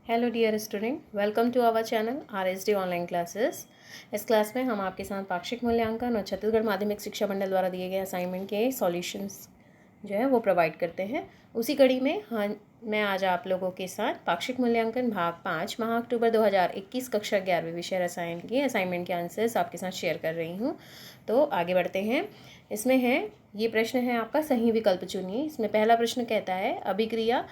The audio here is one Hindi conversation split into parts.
Hello dear student, welcome to our channel RSD online classes. इस क्लास में हम आपके साथ पाक्षिक मूल्यांकन और छत्तीसगढ़ माध्यमिक शिक्षा मंडल द्वारा दिए गए असाइनमेंट के सॉल्यूशंस जो है वो प्रोवाइड करते हैं। उसी कड़ी में मैं आज आप लोगों के साथ पाक्षिक मूल्यांकन भाग 5 माह अक्टूबर 2021 कक्षा 11वीं विषय रसायन की असाइनमेंट के आंसर्स आपके साथ शेयर कर रही हूँ। तो आगे बढ़ते हैं। इसमें है ये प्रश्न है आपका सही विकल्प चुनिए। इसमें पहला प्रश्न कहता है अभिक्रिया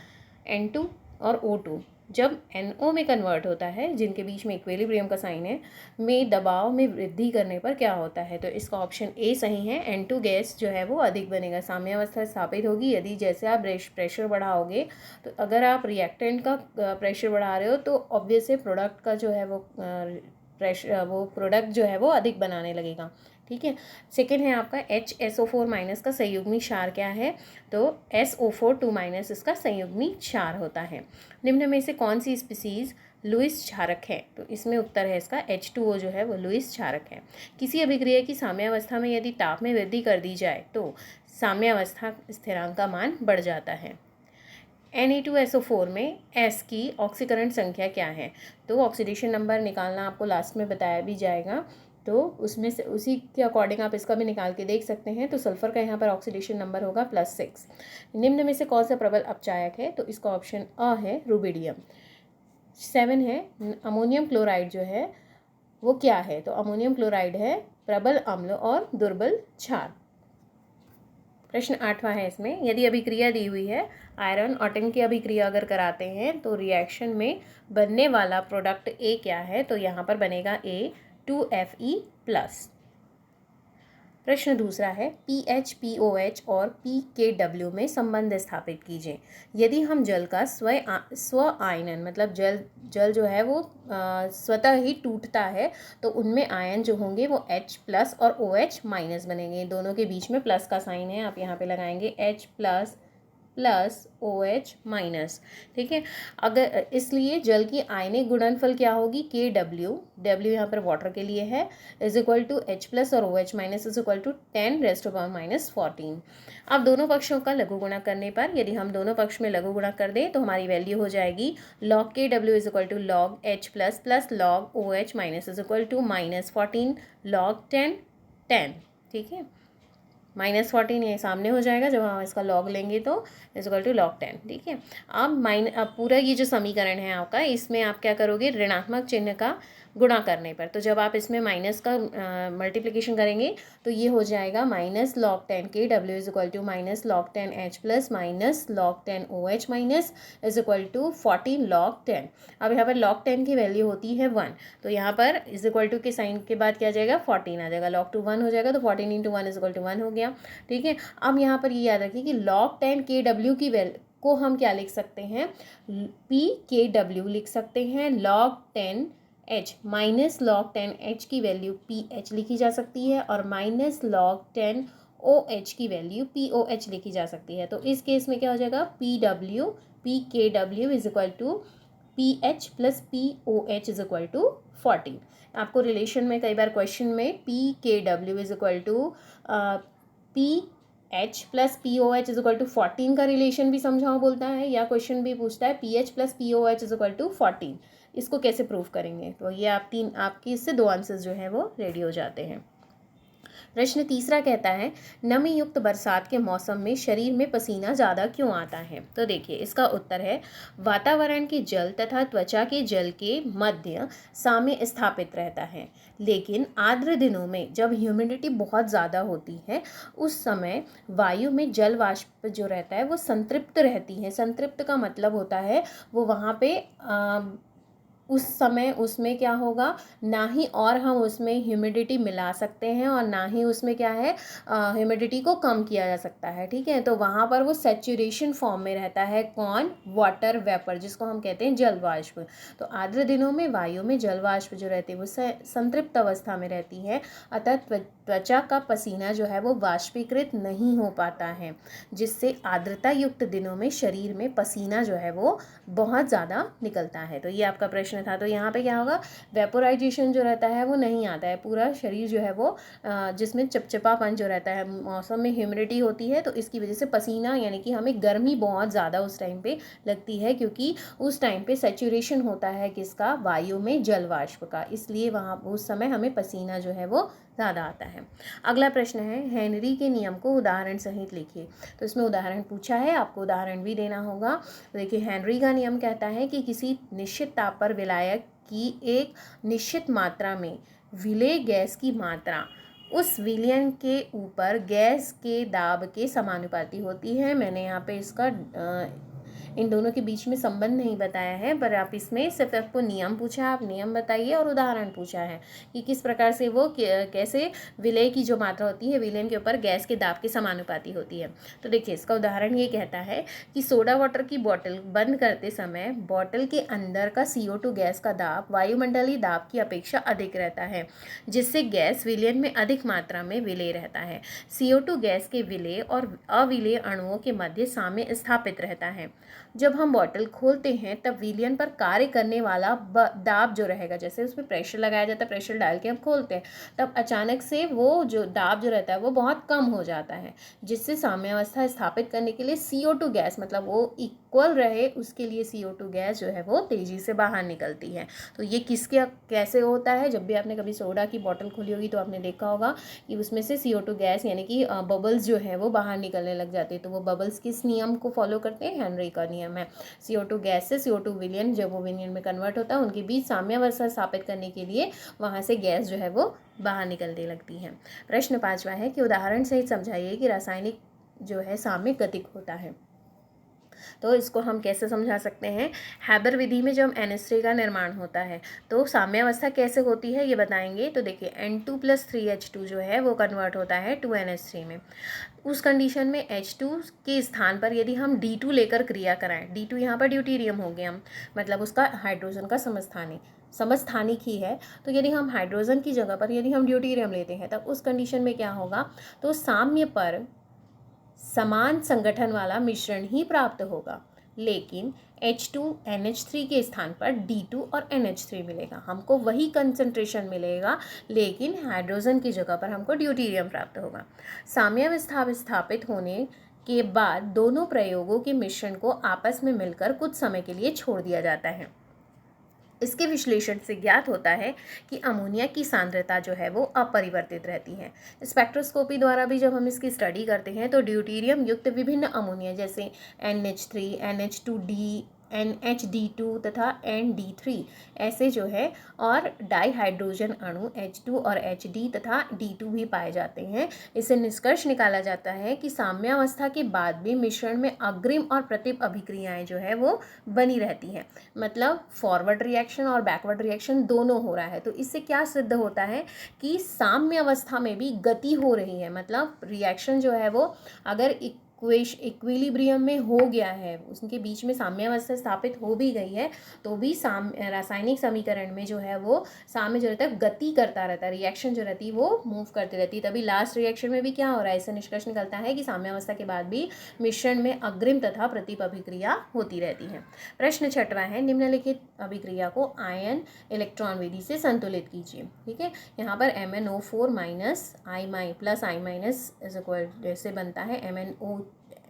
N2 और O2 जब NO में कन्वर्ट होता है, जिनके बीच में इक्विलिब्रियम का साइन है, में दबाव में वृद्धि करने पर क्या होता है। तो इसका ऑप्शन ए सही है। N2 गैस जो है वो अधिक बनेगा, साम्यावस्था स्थापित होगी यदि जैसे आप प्रेशर बढ़ाओगे। तो अगर आप रिएक्टेंट का प्रेशर बढ़ा रहे हो तो ऑब्वियस है प्रोडक्ट का जो है वो प्रोडक्ट जो है वो अधिक बनाने लगेगा। ठीक है। सेकेंड है आपका HSO4 माइनस का संयुग्मी क्षार क्या है। तो SO4 2 माइनस इसका संयुग्मी क्षार होता है। निम्न में से कौन सी स्पीसीज लुईस क्षारक है। तो इसमें उत्तर है इसका H2O जो है वो लुईस क्षारक है। किसी अभिक्रिया की साम्यावस्था में यदि ताप में वृद्धि कर दी जाए तो साम्यावस्था स्थिरांक का मान बढ़ जाता है। Na2SO4 में S की ऑक्सीकरण संख्या क्या है। तो ऑक्सीडेशन नंबर निकालना आपको लास्ट में बताया भी जाएगा, तो उसमें से उसी के अकॉर्डिंग आप इसका भी निकाल के देख सकते हैं। तो सल्फर का यहाँ पर ऑक्सीडेशन नंबर होगा +6। निम्न में से कौन सा प्रबल अपचायक है। तो इसका ऑप्शन अ है रुबिडियम। 7 है अमोनियम क्लोराइड जो है वो क्या है। तो अमोनियम क्लोराइड है प्रबल अम्ल और दुर्बल क्षार। प्रश्न 8वां है इसमें यदि अभिक्रिया दी हुई है आयरन और टिन की अभिक्रिया अगर कराते हैं तो रिएक्शन में बनने वाला प्रोडक्ट ए क्या है। तो यहाँ पर बनेगा A2Fe+। प्रश्न दूसरा है पीएच पीओएच और पीकेडब्ल्यू में संबंध स्थापित कीजिए। यदि हम जल का स्व आयनन मतलब जल जो है वो स्वतः ही टूटता है तो उनमें आयन जो होंगे वो H+ और OH- बनेंगे। दोनों के बीच में प्लस का साइन है, आप यहाँ पे लगाएंगे H+ OH-। ठीक है। अगर इसलिए जल की आयनिक गुणनफल क्या होगी W यहाँ पर वाटर के लिए है = H+ और OH- = 10⁻⁻14। अब दोनों पक्षों का लघु गुणा करने पर यदि हम दोनों पक्ष में लघु गुणा कर दें तो हमारी वैल्यू हो जाएगी log KW = log H+ log OH- = -14 log 10। ठीक है। -14 ये सामने हो जाएगा जब हम इसका लॉग लेंगे तो = log 10। ठीक है। अब पूरा ये जो समीकरण है आपका, इसमें आप क्या करोगे ऋणात्मक चिन्ह का गुणा करने पर। तो जब आप इसमें माइनस का मल्टीप्लिकेशन करेंगे तो ये हो जाएगा -log 10 KW = -log 10 H+ -log 10 OH- = 14 log 10। अब यहाँ पर log 10 की वैल्यू होती है 1, तो यहाँ पर = के साइन के बाद क्या आ जाएगा 14 आ जाएगा। log 2 1 हो जाएगा तो 14 × 1 = 1 हो गया। ठीक है। अब यहाँ पर ये याद रखिए कि log 10 KW की वैल्यू को हम क्या लिख सकते हैं PKW लिख सकते हैं। log 10 H - log 10 H की वैल्यू PH लिखी जा सकती है और -log 10 OH की वैल्यू POH लिखी जा सकती है। तो इस केस में क्या हो जाएगा PKW = PH + POH = 14। आपको रिलेशन में कई बार क्वेश्चन में PKW = PH + POH = 14 का रिलेशन भी समझाओ बोलता है, या क्वेश्चन भी पूछता है PH + POH = 14। इसको कैसे प्रूव करेंगे। तो ये आपके इससे 2 आंसर्स जो हैं वो रेडी हो जाते हैं। प्रश्न तीसरा कहता है नमी युक्त बरसात के मौसम में शरीर में पसीना ज़्यादा क्यों आता है। तो देखिए इसका उत्तर है वातावरण के जल तथा त्वचा के जल के मध्य साम्य स्थापित रहता है, लेकिन आर्द्र दिनों में जब ह्यूमिडिटी बहुत ज़्यादा होती है उस समय वायु में जल वाष्प जो रहता है वो संतृप्त रहती है। संतृप्त का मतलब होता है वो वहाँ पे उस समय उसमें क्या होगा, ना ही और हम उसमें ह्यूमिडिटी मिला सकते हैं और ना ही उसमें क्या है ह्यूमिडिटी को कम किया जा सकता है। ठीक है। तो वहाँ पर वो सैचुरेशन फॉर्म में रहता है। कौन? वाटर वेपर, जिसको हम कहते हैं जल वाष्प। तो आर्द्र दिनों में वायु में जल वाष्प जो रहती है वो संतृप्त अवस्था में रहती है, अतः त्वचा का पसीना जो है वो वाष्पीकृत नहीं हो पाता है, जिससे आर्द्रता युक्त दिनों में शरीर में पसीना जो है वो बहुत ज़्यादा निकलता है। तो ये आपका प्रश्न प्रश्न था। तो यहाँ पे क्या होगा, वेपोराइजेशन जो रहता है वो नहीं आता है, पूरा शरीर जो है वो जिसमें चिपचिपापन जो रहता है, मौसम में ह्यूमिडिटी होती है तो इसकी वजह से पसीना यानी कि हमें गर्मी बहुत ज़्यादा उस टाइम पे लगती है, क्योंकि उस टाइम पे सैचुरेशन होता है किसका, वायु में जल वाष्प का, इसलिए वहाँ उस समय हमें पसीना जो है वो ज़्यादा आता है। अगला प्रश्न है, हेनरी के नियम को उदाहरण सहित लिखिए। तो इसमें उदाहरण पूछा है, आपको उदाहरण भी देना होगा। तो देखिए, हेनरी का नियम कहता है कि किसी निश्चित ताप पर विलायक की एक निश्चित मात्रा में विलेय गैस की मात्रा उस विलयन के ऊपर गैस के दाब के समानुपाती होती है। मैंने यहाँ पे इसका इन दोनों के बीच में संबंध नहीं बताया है, पर आप इसमें सिर्फ आपको नियम पूछा है, आप नियम बताइए, और उदाहरण पूछा है कि किस प्रकार से वो कैसे विलय की जो मात्रा होती है विलयन के ऊपर गैस के दाब के समानुपाती होती है। तो देखिए, इसका उदाहरण ये कहता है कि सोडा वाटर की बोतल बंद करते समय बोतल के अंदर का CO2 गैस का दाब वायुमंडलीय दाब की अपेक्षा अधिक रहता है, जिससे गैस विलयन में अधिक मात्रा में विलय रहता है। CO2 गैस के विलय और अविलय अणुओं के मध्य साम्य स्थापित रहता है। जब हम बॉटल खोलते हैं तब विलयन पर कार्य करने वाला दाब जो रहेगा, जैसे उसमें प्रेशर लगाया जाता है, प्रेशर डाल के हम खोलते हैं, तब अचानक से वो जो दाब जो रहता है वो बहुत कम हो जाता है, जिससे साम्यावस्था स्थापित करने के लिए CO2 गैस, मतलब वो इक्वल रहे उसके लिए CO2 गैस जो है वो तेज़ी से बाहर निकलती है। तो ये किसके कैसे होता है, जब भी आपने कभी सोडा की बॉटल खोली होगी तो आपने देखा होगा कि उसमें से CO2 गैस यानी कि बबल्स जो है वो बाहर निकलने लग जाते हैं। तो वो बबल्स किस नियम को फॉलो करते हैं, हेनरी का नियम है। CO2 गैस से CO2 विलयन जब वो विलयन में कन्वर्ट होता है, उनके बीच साम्यावस्था स्थापित करने के लिए वहाँ से गैस जो है वो बाहर निकलने लगती है। प्रश्न 5वां है कि उदाहरण सहित समझाइए कि रासायनिक जो है साम्य गतिक होता है। तो इसको हम कैसे समझा सकते हैं, हैबर विधि में जब NH3 का निर्माण होता है तो साम्यावस्था कैसे होती है ये बताएंगे। तो देखिए, N2 + 3H2 जो है वो कन्वर्ट होता है 2NH3 में। उस कंडीशन में H2 के स्थान पर यदि हम D2 लेकर क्रिया कराएं, D2 यहाँ पर ड्यूटीरियम हो गया, मतलब उसका हाइड्रोजन का समस्थानिक ही है। तो यदि हम हाइड्रोजन की जगह पर यदि हम ड्यूटीरियम लेते हैं तब उस कंडीशन में क्या होगा, तो साम्य पर समान संगठन वाला मिश्रण ही प्राप्त होगा, लेकिन H2NH3 के स्थान पर D2 और NH3 मिलेगा, हमको वही कंसंट्रेशन मिलेगा, लेकिन हाइड्रोजन की जगह पर हमको ड्यूटीरियम प्राप्त होगा। साम्यावस्था स्थापित होने के बाद दोनों प्रयोगों के मिश्रण को आपस में मिलकर कुछ समय के लिए छोड़ दिया जाता है। इसके विश्लेषण से ज्ञात होता है कि अमोनिया की सांद्रता जो है वो अपरिवर्तित रहती है। स्पेक्ट्रोस्कोपी द्वारा भी जब हम इसकी स्टडी करते हैं तो ड्यूटीरियम युक्त विभिन्न अमोनिया जैसे NH3, NH2D, NHD2 तथा ND3 ऐसे जो है और डाईहाइड्रोजन अणु H2 और HD तथा D2 भी पाए जाते हैं। इससे निष्कर्ष निकाला जाता है कि साम्यावस्था के बाद भी मिश्रण में अग्रिम और प्रतिप अभिक्रियाएं जो है वो बनी रहती हैं, मतलब फॉरवर्ड रिएक्शन और बैकवर्ड रिएक्शन दोनों हो रहा है। तो इससे क्या सिद्ध होता है कि साम्य अवस्था में भी गति हो रही है, मतलब रिएक्शन जो है वो अगर इक्विलिब्रियम में हो गया है, उसके बीच में साम्यावस्था स्थापित हो भी गई है, तो भी रासायनिक समीकरण में जो है वो साम्य जो रहता है गति करता रहता है, रिएक्शन जो रहती है वो मूव करती रहती है। तभी लास्ट रिएक्शन में भी क्या हो रहा है, इससे निष्कर्ष निकलता है कि साम्यावस्था के बाद भी मिश्रण में अग्रिम तथा प्रतिप अभिक्रिया होती रहती है। प्रश्न 6वां है, निम्नलिखित अभिक्रिया को आयन इलेक्ट्रॉन विधि से संतुलित कीजिए। ठीक है, यहाँ पर MnO4 + I- से बनता है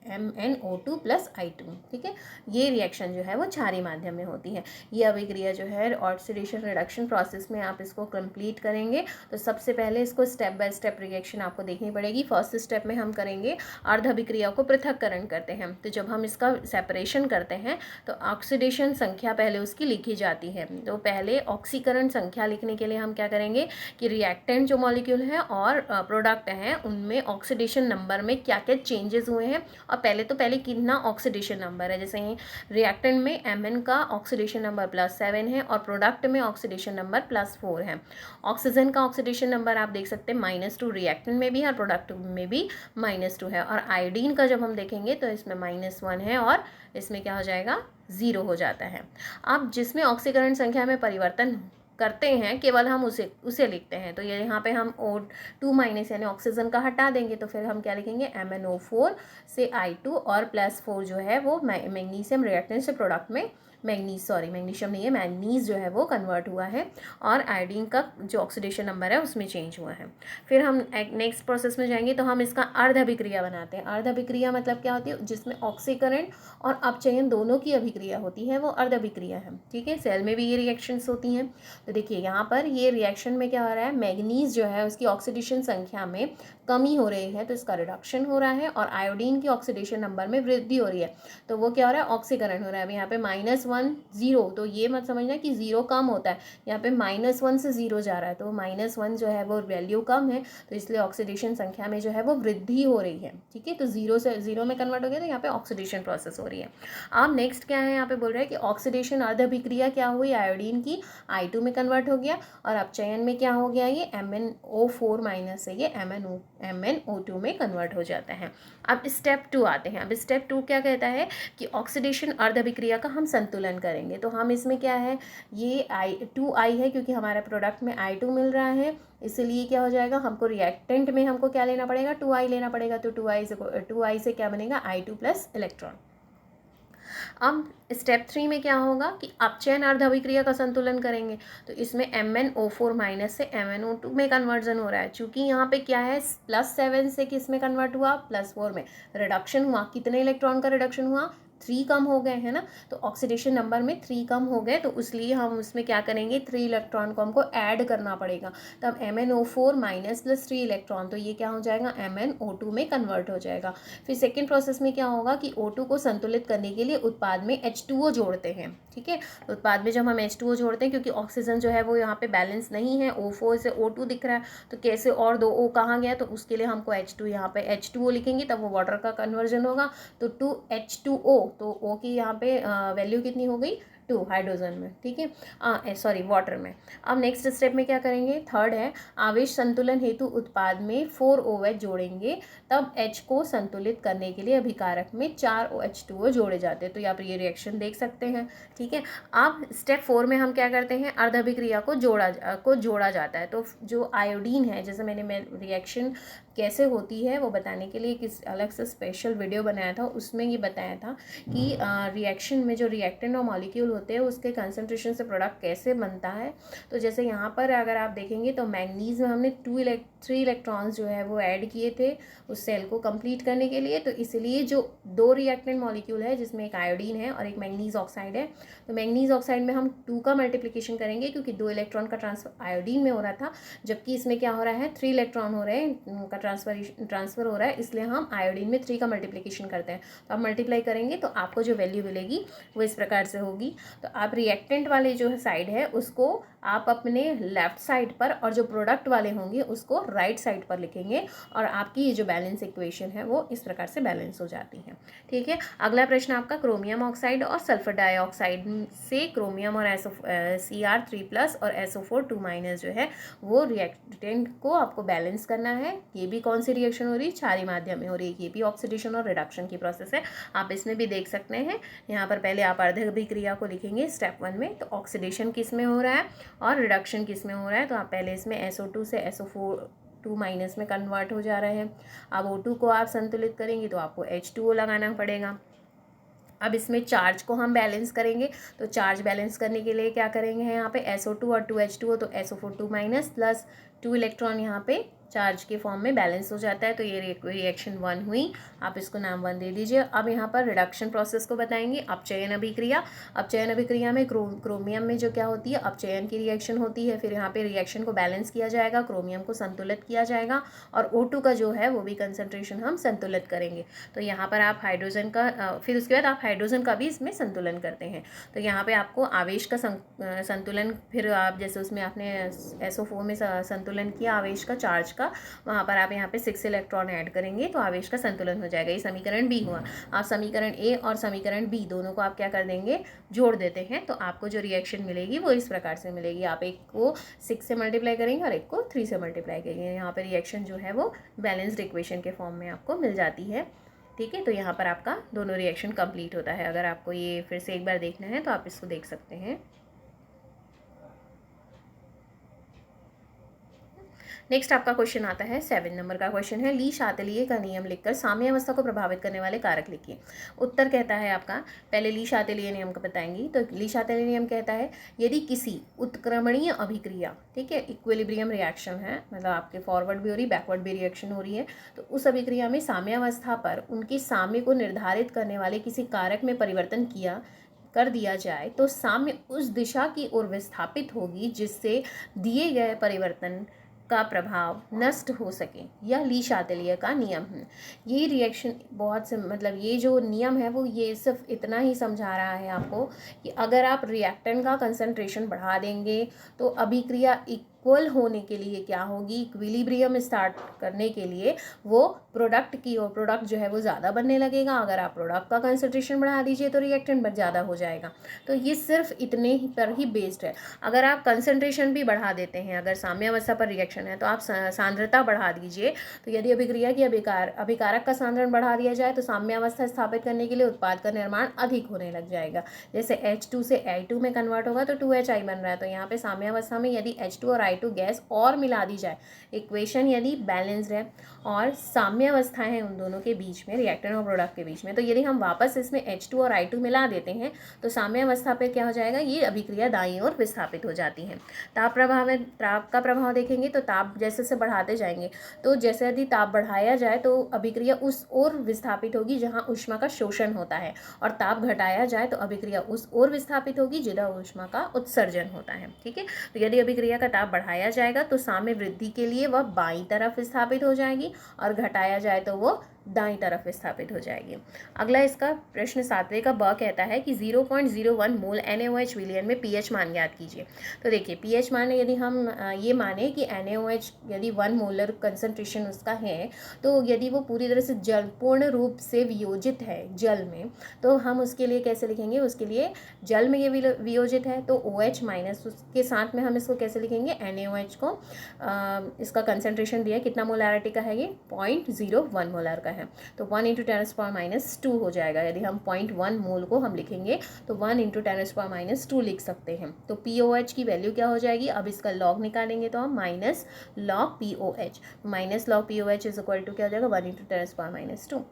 MnO2 + I2। ठीक है, ये रिएक्शन जो है वो क्षारीय माध्यम में होती है। ये अभिक्रिया जो है ऑक्सीडेशन रिडक्शन प्रोसेस में आप इसको कंप्लीट करेंगे। तो सबसे पहले इसको स्टेप बाय स्टेप रिएक्शन आपको देखनी पड़ेगी। फर्स्ट स्टेप में हम करेंगे अर्ध अभिक्रिया को पृथक्करण करते हैं। तो जब हम इसका सेपरेशन करते हैं तो ऑक्सीडेशन संख्या पहले उसकी लिखी जाती है। तो पहले ऑक्सीकरण संख्या लिखने के लिए हम क्या करेंगे कि रिएक्टेंट जो मॉलिक्यूल है और प्रोडक्ट हैं उनमें ऑक्सीडेशन नंबर में क्या क्या चेंजेस हुए हैं, और पहले कितना ऑक्सीडेशन नंबर है। जैसे ही रिएक्टेंट में Mn का ऑक्सीडेशन नंबर +7 है और प्रोडक्ट में ऑक्सीडेशन नंबर +4 है। ऑक्सीजन का ऑक्सीडेशन नंबर आप देख सकते हैं -2 रिएक्टेंट में भी है और प्रोडक्ट में भी -2 है। और आयोडीन का जब हम देखेंगे तो इसमें -1 है और इसमें क्या हो जाएगा, 0 हो जाता है। अब जिसमें ऑक्सीकरण संख्या में परिवर्तन करते हैं केवल हम उसे लिखते हैं। तो ये यहाँ पे हम O2- यानी ऑक्सीजन का हटा देंगे, तो फिर हम क्या लिखेंगे, MnO4 से I2 और +4 जो है वो मैग्नीशियम रिएक्टेंट से प्रोडक्ट में मैग्नीशियम नहीं है, मैग्नीज जो है वो कन्वर्ट हुआ है और आयोडीन का जो ऑक्सीडेशन नंबर है उसमें चेंज हुआ है। फिर हम नेक्स्ट प्रोसेस में जाएंगे तो हम इसका अर्ध अभिक्रिया बनाते हैं। अर्ध अभिक्रिया मतलब क्या होती है, जिसमें ऑक्सीकरण और अपचयन दोनों की अभिक्रिया होती है, वो अर्ध अभिक्रिया है। ठीक है, सेल में भी ये रिएक्शंस होती हैं। तो देखिए यहाँ पर ये रिएक्शन में क्या हो रहा है, मैग्नीज जो है उसकी ऑक्सीडेशन संख्या में कमी हो रही है तो इसका रिडक्शन हो रहा है, और आयोडीन की ऑक्सीडेशन नंबर में वृद्धि हो रही है तो वो क्या हो रहा है, ऑक्सीकरण हो रहा है। अब यहाँ पे -1 0, तो ये मत समझना कि 0 कम होता है, यहाँ पे -1 से 0 जा रहा है तो -1 जो है वो वैल्यू कम है, तो इसलिए ऑक्सीडेशन संख्या में जो है वो वृद्धि हो रही है। ठीक है, तो 0 से 0 में कन्वर्ट हो गया तो यहाँ पे ऑक्सीडेशन प्रोसेस हो रही है। अब नेक्स्ट क्या है, यहाँ पे बोल रहा है कि ऑक्सीडेशन अर्ध अभिक्रिया क्या हुई, आयोडीन की I2 में कन्वर्ट हो गया, और अपचयन में क्या हो गया, ये MnO4- से ये MnO2 में कन्वर्ट हो जाता है। अब स्टेप 2 आते हैं। अब स्टेप 2 क्या कहता है कि ऑक्सीडेशन अर्ध अभिक्रिया का हम संतुलन करेंगे। तो हम इसमें क्या है, ये I2I है क्योंकि हमारे प्रोडक्ट में I2 मिल रहा है, इसलिए क्या हो जाएगा, हमको रिएक्टेंट में हमको क्या लेना पड़ेगा, 2I लेना पड़ेगा। तो 2I से क्या बनेगा, I2 प्लस इलेक्ट्रॉन। अब स्टेप 3 में क्या होगा कि अपचयन अर्ध अभिक्रिया का संतुलन करेंगे। तो इसमें MnO4- से MnO2 में कन्वर्जन हो रहा है। चूंकि यहाँ पे क्या है, +7 से किस में कन्वर्ट हुआ, +4 में रिडक्शन हुआ। कितने इलेक्ट्रॉन का रिडक्शन हुआ, 3 कम हो गए, है ना। तो ऑक्सीडेशन नंबर में 3 कम हो गए, तो इसलिए हम उसमें क्या करेंगे, 3 इलेक्ट्रॉन को हमको ऐड करना पड़ेगा। तब MnO4- + 3 इलेक्ट्रॉन, तो ये क्या हो जाएगा, MnO2 में कन्वर्ट हो जाएगा। फिर सेकेंड प्रोसेस में क्या होगा कि O2 को संतुलित करने के लिए उत्पाद में H2O जोड़ते हैं। ठीक है, उत्पाद में जब हम H2O जोड़ते हैं, क्योंकि ऑक्सीजन जो है वो यहाँ पे बैलेंस नहीं है, O4 से O2 दिख रहा है, तो कैसे और 2 O कहाँ गया, तो उसके लिए हमको H2 यहाँ पे H2O लिखेंगे, तब वो वाटर का कन्वर्जन होगा। तो 2H2O, तो O की यहाँ पे वैल्यू कितनी हो गई, 2 हाइड्रोजन में। ठीक है, सॉरी वाटर में। अब नेक्स्ट स्टेप में क्या करेंगे, थर्ड है, आवेश संतुलन हेतु उत्पाद में 4OH जोड़ेंगे, तब H को संतुलित करने के लिए अभिकारक में 4 OH2O जोड़े जाते हैं। तो आप ये रिएक्शन देख सकते हैं। ठीक है, अब स्टेप 4 में हम क्या करते हैं, अर्ध अभिक्रिया को जोड़ा जाता है। तो जो आयोडीन है, जैसे मैंने रिएक्शन कैसे होती है वो बताने के लिए किस अलग से स्पेशल वीडियो बनाया था, उसमें ये बताया था कि रिएक्शन में जो रिएक्टेंट और मॉलिक्यूल होते हैं उसके कंसंट्रेशन से प्रोडक्ट कैसे बनता है। तो जैसे यहाँ पर अगर आप देखेंगे तो मैग्नीज में हमने 3 इलेक्ट्रॉन्स जो है वो ऐड किए थे उस सेल को कंप्लीट करने के लिए। तो इसलिए जो 2 रिएक्टेंट मॉलिक्यूल है, जिसमें एक आयोडीन है और एक मैग्नीज ऑक्साइड है, तो मैग्नीज ऑक्साइड में हम 2 का मल्टीप्लिकेशन करेंगे, क्योंकि 2 इलेक्ट्रॉन का ट्रांसफर आयोडीन में हो रहा था, जबकि इसमें क्या हो रहा है, 3 इलेक्ट्रॉन हो रहे हैं, उनका ट्रांसफर हो रहा है, इसलिए हम आयोडीन में 3 का मल्टीप्लिकेशन करते हैं। तो आप मल्टीप्लाई करेंगे तो आपको जो वैल्यू मिलेगी वो इस प्रकार से होगी। तो आप रिएक्टेंट वाले जो साइड है उसको आप अपने लेफ्ट साइड पर, और जो प्रोडक्ट वाले होंगे उसको राइट साइड पर लिखेंगे, और आपकी ये जो बैलेंस इक्वेशन है वो इस प्रकार से बैलेंस हो जाती है। ठीक है, अगला प्रश्न आपका क्रोमियम ऑक्साइड और सल्फर डाइऑक्साइड से क्रोमियम और Cr3+ और SO4 2- जो है वो रिएक्टेंट को आपको बैलेंस करना है। ये भी कौन सी रिएक्शन हो रही है, क्षारीय माध्यम में हो रही है। ये भी ऑक्सीडेशन और रिडक्शन की प्रोसेस है, आप इसमें भी देख सकते हैं। यहाँ पर पहले आप अर्ध अभिक्रिया को लिखेंगे स्टेप 1 में, तो ऑक्सीडेशन किस में हो रहा है और रिडक्शन किस में हो रहा है। तो आप पहले इसमें SO2 से SO4 में कन्वर्ट हो जा रहे हैं। अब O2 को आप संतुलित करेंगे तो आपको H2O लगाना पड़ेगा। अब इसमें चार्ज को हम बैलेंस करेंगे, तो चार्ज बैलेंस करने के लिए क्या करेंगे, यहाँ पे SO2 और 2H2O, तो SO4 2- प्लस 2 इलेक्ट्रॉन यहाँ पे चार्ज के फॉर्म में बैलेंस हो जाता है। तो ये रिएक्शन 1 हुई, आप इसको नाम 1 दे दीजिए। अब यहाँ पर रिडक्शन प्रोसेस को बताएंगे, अपचयन अभिक्रिया। अपचयन अभिक्रिया में क्रोमियम में जो क्या होती है, अपचयन की रिएक्शन होती है। फिर यहाँ पे रिएक्शन को बैलेंस किया जाएगा, क्रोमियम को संतुलित किया जाएगा, और O2 का जो है वो भी कंसंट्रेशन हम संतुलित करेंगे। तो यहाँ पर आप हाइड्रोजन का फिर उसके बाद आप हाइड्रोजन का भी इसमें संतुलन करते हैं। तो यहाँ पे आपको आवेश का संतुलन, फिर आप जैसे उसमें आपने SO4 में संतुलन किया आवेश का, चार्ज का, वहाँ पर आप यहाँ पे 6 इलेक्ट्रॉन ऐड करेंगे तो आवेश का संतुलन हो जाएगा। ये समीकरण बी हुआ। आप समीकरण ए और समीकरण बी दोनों को आप क्या कर देंगे, जोड़ देते हैं, तो आपको जो रिएक्शन मिलेगी वो इस प्रकार से मिलेगी। आप एक को 6 से मल्टीप्लाई करेंगे और एक को 3 से मल्टीप्लाई करेंगे। यहाँ पर रिएक्शन जो है वो बैलेंस्ड इक्वेशन के फॉर्म में आपको मिल जाती है। ठीक है, तो यहाँ पर आपका दोनों रिएक्शन कंप्लीट होता है। अगर आपको ये फिर से एक बार देखना है तो आप इसको देख सकते हैं। नेक्स्ट आपका क्वेश्चन आता है 7 नंबर का क्वेश्चन है, ली शातिलिये का नियम लिखकर साम्यावस्था को प्रभावित करने वाले कारक लिखिए। उत्तर कहता है आपका, पहले ली शातिलिये नियम को बताएंगी। तो ली शातिलिये नियम कहता है यदि किसी उत्क्रमणीय अभिक्रिया, ठीक है, इक्विलिब्रियम रिएक्शन है, मतलब आपके फॉरवर्ड भी हो रही बैकवर्ड भी रिएक्शन हो रही है, तो उस अभिक्रिया में साम्यावस्था पर उनके साम्य को निर्धारित करने वाले किसी कारक में परिवर्तन कर दिया जाए तो साम्य उस दिशा की ओर विस्थापित होगी जिससे दिए गए परिवर्तन का प्रभाव नष्ट हो सके। यह ली शातिलिये का नियम है। यही रिएक्शन बहुत से, मतलब ये जो नियम है वो ये सिर्फ इतना ही समझा रहा है आपको कि अगर आप रिएक्टेंट का कंसंट्रेशन बढ़ा देंगे तो अभिक्रिया इक्वल होने के लिए क्या होगी, इक्विलिब्रियम स्टार्ट करने के लिए वो प्रोडक्ट की ओर, प्रोडक्ट जो है वो ज़्यादा बनने लगेगा। अगर आप प्रोडक्ट का कंसंट्रेशन बढ़ा दीजिए तो रिएक्टेंट बहुत ज़्यादा हो जाएगा। तो ये सिर्फ इतने ही पर ही बेस्ड है। अगर आप कंसंट्रेशन भी बढ़ा देते हैं, अगर साम्यावस्था पर रिएक्शन है तो आप सांद्रता बढ़ा दीजिए। तो यदि अभिक्रिया की अभिकारक का सांद्रण बढ़ा दिया जाए तो साम्यावस्था स्थापित करने के लिए उत्पाद का निर्माण अधिक होने लग जाएगा। जैसे H2 से Ai2 में कन्वर्ट होगा तो 2HI बन रहा है। तो यहाँ पे साम्यावस्था में यदि H2 और I2 गैस और मिला दी जाए, इक्वेशन यदि बैलेंस्ड है और साम्यावस्था है उन दोनों के बीच में, रिएक्टेंट और प्रोडक्ट के बीच में, तो यदि हम वापस इसमें H2 और I2 मिला देते हैं तो साम्यावस्था पे क्या हो जाएगा, ये अभिक्रिया दाईं ओर विस्थापित हो जाती है। ताप प्रभाव में ताप का प्रभाव देखेंगे तो ताप जैसे से बढ़ाते जाएंगे तो जैसे यदि ताप बढ़ाया जाए तो अभिक्रिया उस ओर विस्थापित होगी जहाँ ऊष्मा का शोषण होता है, और ताप घटाया जाए तो अभिक्रिया उस ओर विस्थापित होगी जिधर ऊष्मा का उत्सर्जन होता है। ठीक है, तो यदि अभिक्रिया का ताप बढ़ाया जाएगा तो साम्य वृद्धि के लिए वह बाईं तरफ विस्थापित हो जाएगी और घटाया जाए तो वो दाईं तरफ विस्थापित हो जाएगी। अगला इसका प्रश्न 7वें का ब कहता है कि 0.01 मोल NaOH विलयन में pH मान ज्ञात कीजिए। तो देखिए pH मान यदि हम ये माने कि NaOH यदि 1 मोलर कंसंट्रेशन उसका है, तो यदि वो पूरी तरह से जल पूर्ण रूप से वियोजित है जल में, तो हम उसके लिए कैसे लिखेंगे, उसके लिए जल में ये वियोजित है तो OH माइनस उसके साथ में हम इसको कैसे लिखेंगे, NaOH को इसका कंसंट्रेशन दिया कितना मोलारिटी का है, ये 0.01 मोलर का है, तो 1 × 10⁻² हो जाएगा। यदि हम 0.1 मोल को हम लिखेंगे तो 1 × 10⁻² लिख सकते हैं। तो POH की वैल्यू क्या हो जाएगी, अब इसका लॉग निकालेंगे तो हम minus log POH, minus log POH is equal to क्या हो जाएगा 1 × 10⁻²।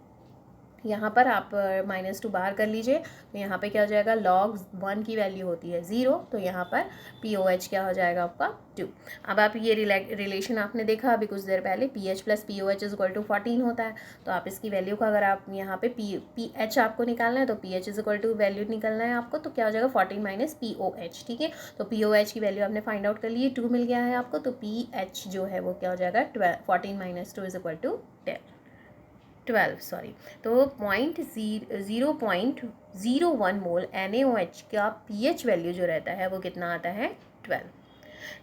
यहाँ पर आप -2 बाहर कर लीजिए तो यहाँ पे क्या हो जाएगा, log 1 की वैल्यू होती है 0, तो यहाँ पर POH क्या हो जाएगा आपका 2। अब आप ये रिलेशन आपने देखा अभी कुछ देर पहले, PH + POH is equal to 14 होता है। तो आप इसकी वैल्यू का अगर आप यहाँ पे PH आपको निकालना है तो PH is equal to value निकालना है आपको, तो क्या हो जाएगा 14 - POH। ठीक है, तो POH की वैल्यू आपने फाइंड आउट कर ली, 2 मिल गया है आपको, तो PH जो है वो क्या हो जाएगा 14 - 2 इज इक्वल टू 12 सॉरी। तो 0.01 मोल NaOH का pH वैल्यू जो रहता है वो कितना आता है 12।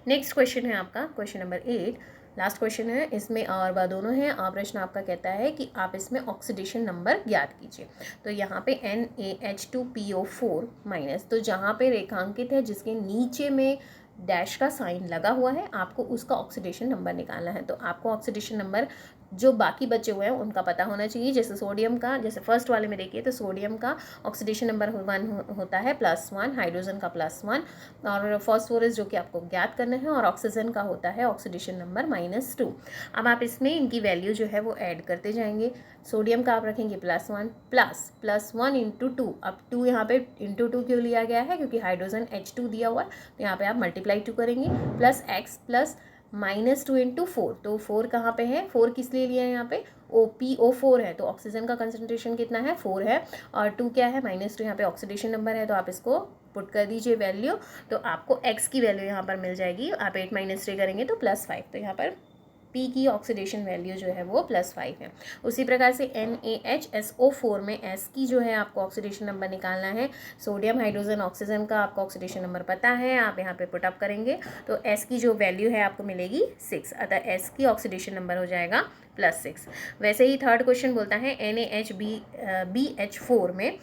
नेक्स्ट क्वेश्चन है आपका क्वेश्चन नंबर 8, लास्ट क्वेश्चन है इसमें, और दोनों हैं। प्रश्न आपका कहता है कि आप इसमें ऑक्सीडेशन नंबर ज्ञात कीजिए। तो यहाँ पे Na_H2PO4-, तो जहाँ पे रेखांकित है जिसके नीचे में डैश का साइन लगा हुआ है, आपको उसका ऑक्सीडेशन नंबर निकालना है। तो आपको ऑक्सीडेशन नंबर जो बाकी बचे हुए हैं उनका पता होना चाहिए। जैसे सोडियम का, जैसे फर्स्ट वाले में देखिए तो सोडियम का ऑक्सीडेशन नंबर 1 होता है +1, हाइड्रोजन का +1, और फॉस्फोरस जो कि आपको ज्ञात करना है, और ऑक्सीजन का होता है ऑक्सीडेशन नंबर -2। अब आप इसमें इनकी वैल्यू जो है वो ऐड करते जाएंगे। सोडियम का आप रखेंगे +1 +1 × 2, अब 2 यहाँ पे × 2 क्यों लिया गया है, क्योंकि हाइड्रोजन H2 दिया हुआ है, तो यहाँ पे आप मल्टीप्लाई 2 करेंगे, +x -2 × 4, तो 4 कहाँ पे है, 4 किस लिए लिया है यहाँ पे, PO4 है, तो ऑक्सीजन का कंसंट्रेशन कितना है 4 है, और 2 क्या है -2, यहाँ पे ऑक्सीडेशन नंबर है, तो आप इसको पुट कर दीजिए वैल्यू, तो आपको x की वैल्यू यहाँ पर मिल जाएगी। आप 8 - 3 करेंगे तो +5, तो यहाँ पर P की ऑक्सीडेशन वैल्यू जो है वो +5 है। उसी प्रकार से NaHSO4 में S की जो है आपको ऑक्सीडेशन नंबर निकालना है। सोडियम, हाइड्रोजन, ऑक्सीजन का आपको ऑक्सीडेशन नंबर पता है, आप यहाँ पे पुटअप करेंगे तो S की जो वैल्यू है आपको मिलेगी 6, अतः S की ऑक्सीडेशन नंबर हो जाएगा +6। वैसे ही थर्ड क्वेश्चन बोलता है NaHBH4 में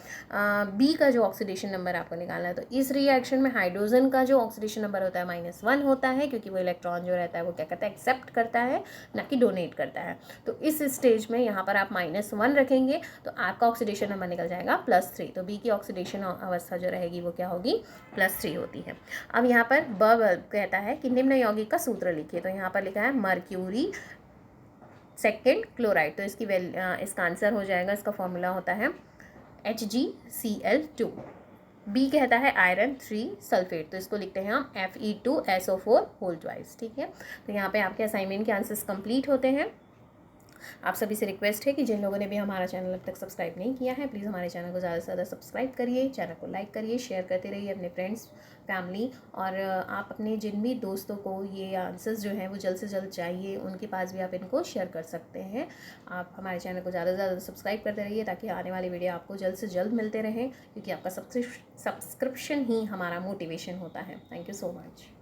बी का जो ऑक्सीडेशन नंबर आपको निकालना है। तो इस रिएक्शन में हाइड्रोजन का जो ऑक्सीडेशन नंबर होता है -1 होता है, क्योंकि वो इलेक्ट्रॉन जो रहता है वो क्या करता है, एक्सेप्ट करता है, ना कि डोनेट करता है। तो इस स्टेज में यहाँ पर आप -1 रखेंगे तो आपका ऑक्सीडेशन नंबर निकल जाएगा +3। तो बी की ऑक्सीडेशन अवस्था जो रहेगी वो क्या होगी, +3 होती है। अब यहाँ पर ब कहता है कि निम्न यौगिक का सूत्र लिखिए। तो यहाँ पर लिखा है मर्क्यूरी सेकेंड क्लोराइड। तो इसका आंसर हो जाएगा, इसका फॉर्मूला होता है HgCl2। बी कहता है आयरन 3 सल्फेट। तो इसको लिखते हैं हम Fe2SO4 होल ट्वाइस। ठीक है, तो यहाँ पे आपके असाइनमेंट के आंसर्स कंप्लीट होते हैं। आप सभी से रिक्वेस्ट है कि जिन लोगों ने भी हमारा चैनल अब तक सब्सक्राइब नहीं किया है, प्लीज़ हमारे चैनल को ज़्यादा से ज़्यादा सब्सक्राइब करिए, चैनल को लाइक करिए, शेयर करते रहिए अपने फ्रेंड्स, फैमिली, और आप अपने जिन भी दोस्तों को ये आंसर्स जो हैं वो जल्द से जल्द चाहिए, उनके पास भी आप इनको शेयर कर सकते हैं। आप हमारे चैनल को ज़्यादा से ज़्यादा सब्सक्राइब करते रहिए ताकि आने वाली वीडियो आपको जल्द से जल्द मिलते रहें, क्योंकि आपका सब्सक्रिप्शन ही हमारा मोटिवेशन होता है। Thank you so much.